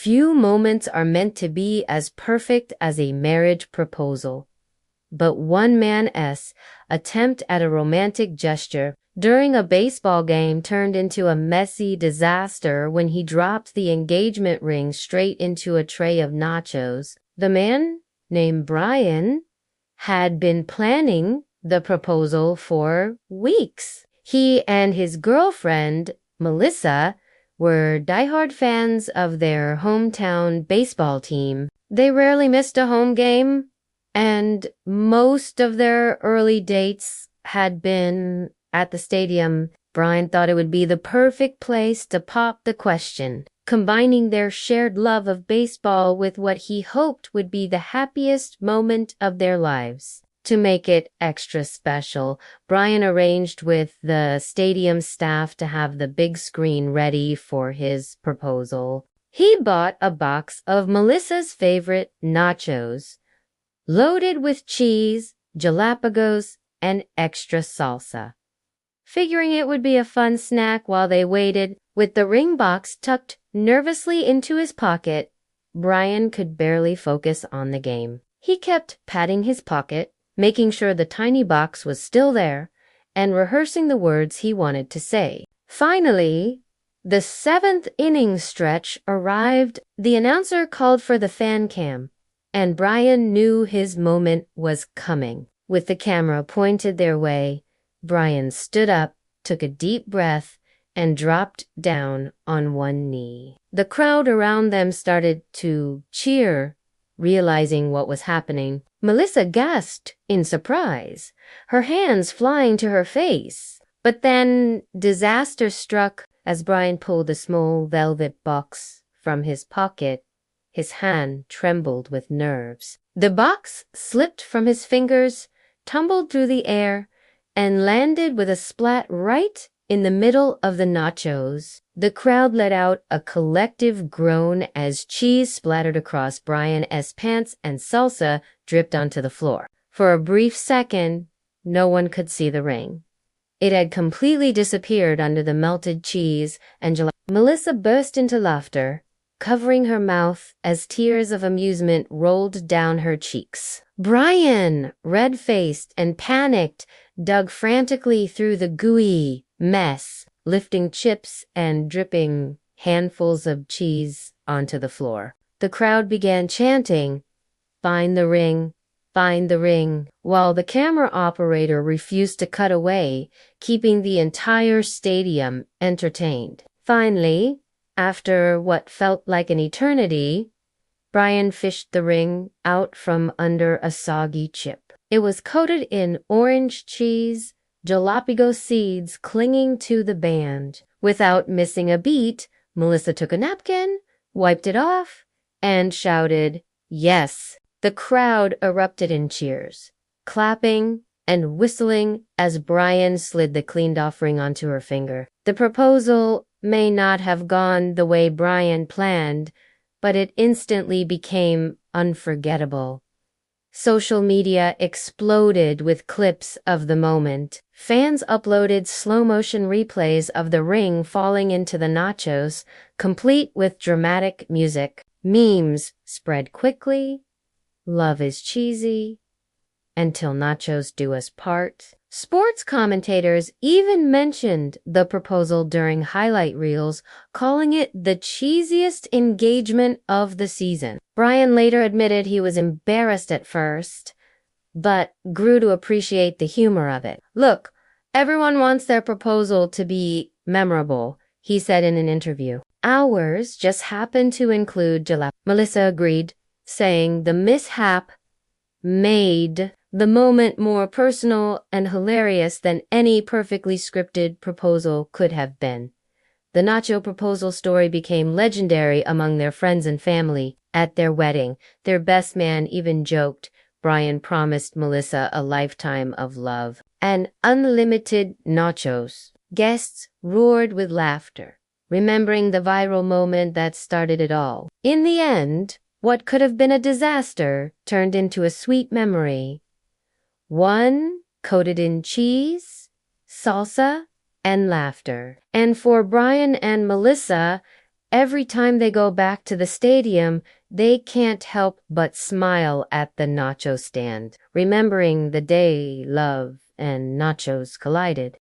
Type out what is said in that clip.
Few moments are meant to be as perfect as a marriage proposal. But one man's attempt at a romantic gesture during a baseball game turned into a messy disaster when he dropped the engagement ring straight into a tray of nachos. The man, named Brian, had been planning the proposal for weeks. He and his girlfriend, Melissa, were diehard fans of their hometown baseball team. They rarely missed a home game, and most of their early dates had been at the stadium. Brian thought it would be the perfect place to pop the question, combining their shared love of baseball with what he hoped would be the happiest moment of their lives. To make it extra special, Brian arranged with the stadium staff to have the big screen ready for his proposal. He bought a box of Melissa's favorite nachos, loaded with cheese, jalapenos, and extra salsa. Figuring it would be a fun snack while they waited, with the ring box tucked nervously into his pocket, Brian could barely focus on the game. He kept patting his pocket, making sure the tiny box was still there, and rehearsing the words he wanted to say. Finally, the 7th inning stretch arrived. The announcer called for the fan cam, and Brian knew his moment was coming. With the camera pointed their way, Brian stood up, took a deep breath, and dropped down on one knee. The crowd around them started to cheer, realizing what was happening. Melissa gasped in surprise, her hands flying to her face. But then disaster struck as Brian pulled a small velvet box from his pocket. His hand trembled with nerves. The box slipped from his fingers, tumbled through the air, and landed with a splat right in the middle of the nachos. The crowd let out a collective groan as cheese splattered across Brian's pants and salsa dripped onto the floor. For a brief second, no one could see the ring. It had completely disappeared under the melted cheese and gelato. Melissa burst into laughter, covering her mouth as tears of amusement rolled down her cheeks. Brian, red-faced and panicked, dug frantically through the gooey mess, lifting chips and dripping handfuls of cheese onto the floor. The crowd began chanting, "Find the ring, find the ring," while the camera operator refused to cut away, keeping the entire stadium entertained. Finally, after what felt like an eternity, Brian fished the ring out from under a soggy chip. It was coated in orange cheese, jalapeno seeds clinging to the band. Without missing a beat, Melissa took a napkin, wiped it off, and shouted, "Yes." The crowd erupted in cheers, clapping and whistling as Brian slid the cleaned-off ring onto her finger. The proposal may not have gone the way Brian planned, but it instantly became unforgettable. Social media exploded with clips of the moment. Fans uploaded slow-motion replays of the ring falling into the nachos, complete with dramatic music. Memes spread quickly. Love is cheesy. Until nachos do us part. Sports commentators even mentioned the proposal during highlight reels, calling it the cheesiest engagement of the season. Brian later admitted he was embarrassed at first, but grew to appreciate the humor of it. "Look, everyone wants their proposal to be memorable," he said in an interview. "Ours just happened to include jalapeno." Melissa agreed, saying the mishap made the moment more personal and hilarious than any perfectly scripted proposal could have been. The nacho proposal story became legendary among their friends and family. At their wedding, their best man even joked Brian promised Melissa a lifetime of love and unlimited nachos. Guests roared with laughter, remembering the viral moment that started it all. In the end, what could have been a disaster turned into a sweet memory. One coated in cheese, salsa, and laughter. And for Brian and Melissa, Every time they go back to the stadium, they can't help but smile at the nacho stand, remembering the day love and nachos collided.